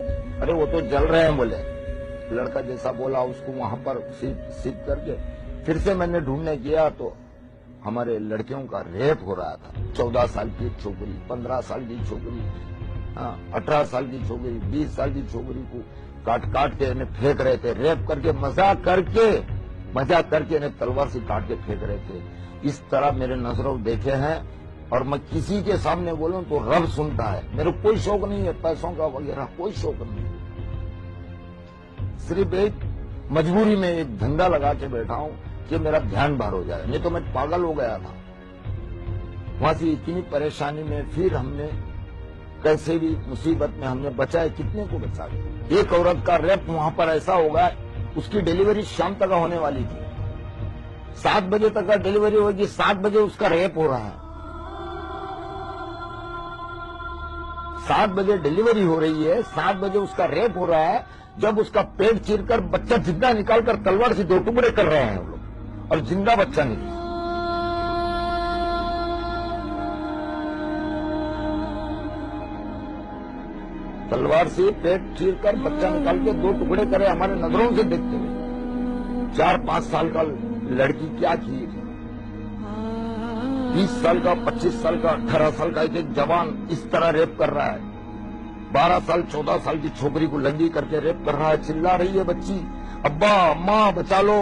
अरे वो तो जल रहे हैं बोले, लड़का जैसा बोला उसको वहां पर सीट करके फिर से मैंने ढूंढने किया तो हमारे लड़कियों का रेप हो रहा था। 14 साल की छोकरी, 15 साल की छोकरी, 18 साल की छोकरी, 20 साल की छोकरी को काट काट के इन्हें फेंक रहे थे, रेप करके मजाक करके इन्हें तलवार से काट के फेंक रहे थे। इस तरह मेरे नजरों देखे हैं और मैं किसी के सामने बोलूं तो रब सुनता है। मेरे कोई शौक नहीं है पैसों का वगैरह, कोई शौक नहीं है। सिर्फ एक मजबूरी में एक धंधा लगा के बैठा हूं कि मेरा ध्यान बाहर हो जाए, नहीं तो मैं पागल हो गया था। वहां से इतनी परेशानी में फिर हमने कैसे भी मुसीबत में हमने बचाए, कितने को बचाया। एक औरत का रेप वहां पर ऐसा होगा, उसकी डिलीवरी शाम तक होने वाली थी, 7 बजे तक का डिलीवरी होगी, 7 बजे उसका रेप हो रहा है। 7 बजे डिलीवरी हो रही है, 7 बजे उसका रेप हो रहा है। जब उसका पेट चीरकर बच्चा जिंदा निकालकर तलवार से 2 टुकड़े कर रहे हैं वो लोग, और जिंदा बच्चा निकला। तलवार से पेट चीरकर बच्चा निकाल के 2 टुकड़े करे, हमारे नजरों से देखते हुए। 4-5 साल का लड़की क्या की, 20 साल का, 25 साल का, 18 साल का एक जवान इस तरह रेप कर रहा है। 12 साल 14 साल की छोकरी को लंगी करके रेप कर रहा है। चिल्ला रही है बच्ची, अब्बा अम्मा बचा लो।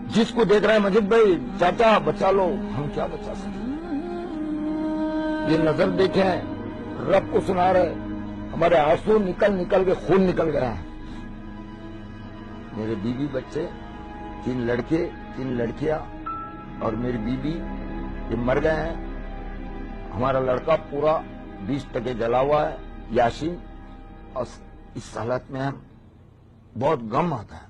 जिसको देख रहे हैं मजिद भाई, चाचा बचा लो। हम क्या बचा सकते, ये नजर देखे हैं, रब को सुना रहे, हमारे आंसू निकल निकल के खून निकल गया है। मेरे बीवी बच्चे, 3 लड़के 3 लड़कियां और मेरी बीवी ये मर गए हैं। हमारा लड़का पूरा 20% जला हुआ है, यासीन। और इस हालत में हम बहुत गम आता है।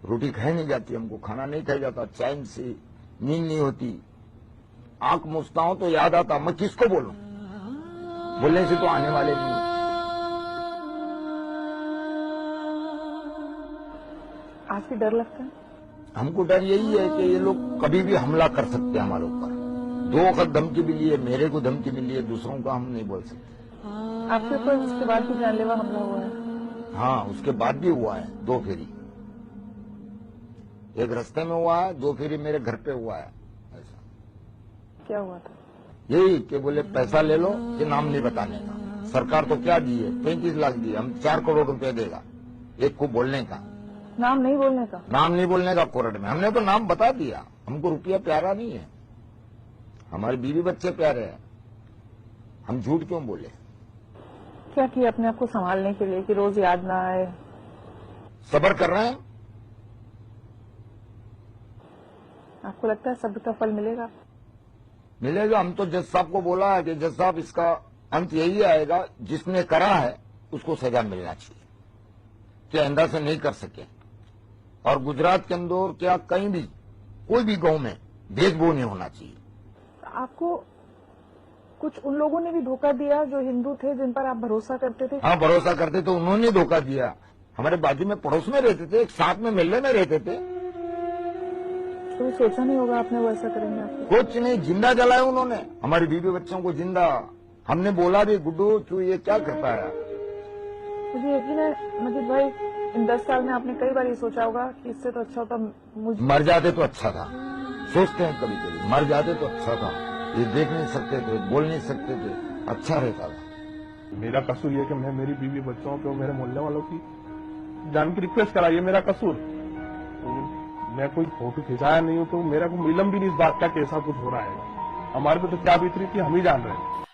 रोटी खाई नहीं जाती, हमको खाना नहीं खाया जाता, चैन से नींद नहीं होती। आंख मूसता हूं तो याद आता, मैं किसको बोलूं, बोलने से तो आने वाले नहीं। आज भी डर लगता है? हमको डर यही है कि ये लोग कभी भी हमला कर सकते हैं हमारे ऊपर। 2 वक्त धमकी मिली है, मेरे को धमकी मिली है, दूसरों का हम नहीं बोल सकते। आपके ऊपर उसके बाद भी जानलेवा हमला हुआ है? हाँ, उसके बाद भी हुआ है, 2 फेरी। एक रास्ते में हुआ है, 2 फेरी मेरे घर पे हुआ है। ऐसा क्या हुआ था? यही कि बोले पैसा ले लो, कि नाम नहीं बताने का। सरकार तो क्या दी है, 35 लाख दिए, हम 4 करोड़ रुपए देगा एक को बोलने का। नाम नहीं बोलने का? नाम नहीं बोलने का कोर्ट में। हमने तो नाम बता दिया, हमको रुपया प्यारा नहीं है, हमारे बीवी बच्चे प्यारे हैं, हम झूठ क्यों बोले। क्या किया अपने आप को संभालने के लिए कि रोज याद ना आए? सब्र कर रहे हैं। आपको लगता है सब्र का फल मिलेगा? मिलेगा। हम तो जज साहब को बोला है कि जज साहब इसका अंत यही आएगा, जिसने करा है उसको सजा मिलना चाहिए, कि आइंदा से नहीं कर सके। और गुजरात के अंदर क्या कहीं भी कोई भी गांव में भेदभाव नहीं होना चाहिए। आपको कुछ उन लोगों ने भी धोखा दिया जो हिंदू थे, जिन पर आप भरोसा करते थे? हाँ, भरोसा करते तो उन्होंने धोखा दिया। हमारे बाजू में पड़ोस में रहते थे, एक साथ में मिलने में रहते थे। तो सोचा नहीं होगा आपने वो ऐसा करेंगे? आपको कुछ नहीं, जिंदा जलाया उन्होंने हमारी बीवी बच्चों को जिंदा। हमने बोला भी, गुड्डू तू ये क्या करता है। मुझे यकीन है मजिद भाई, इन 10 साल में आपने कई बार ये सोचा होगा कि इससे तो अच्छा होता मुझे मर जाते तो अच्छा था। सोचते हैं कभी कभी, मर जाते तो अच्छा था, ये देख नहीं सकते थे, बोल नहीं सकते थे, अच्छा रहता था। मेरा कसूर ये कि मैं मेरी बीवी बच्चों को, मेरे मोहल्ले वालों की जान की रिक्वेस्ट करा, ये मेरा कसूर। तो मैं कोई फोटो खिंचाया नहीं हूं, तो मेरा को मिलम भी नहीं इस बात का कि ऐसा कुछ हो रहा है। हमारे पे तो क्या बीत रही थी हम ही जान रहे हैं।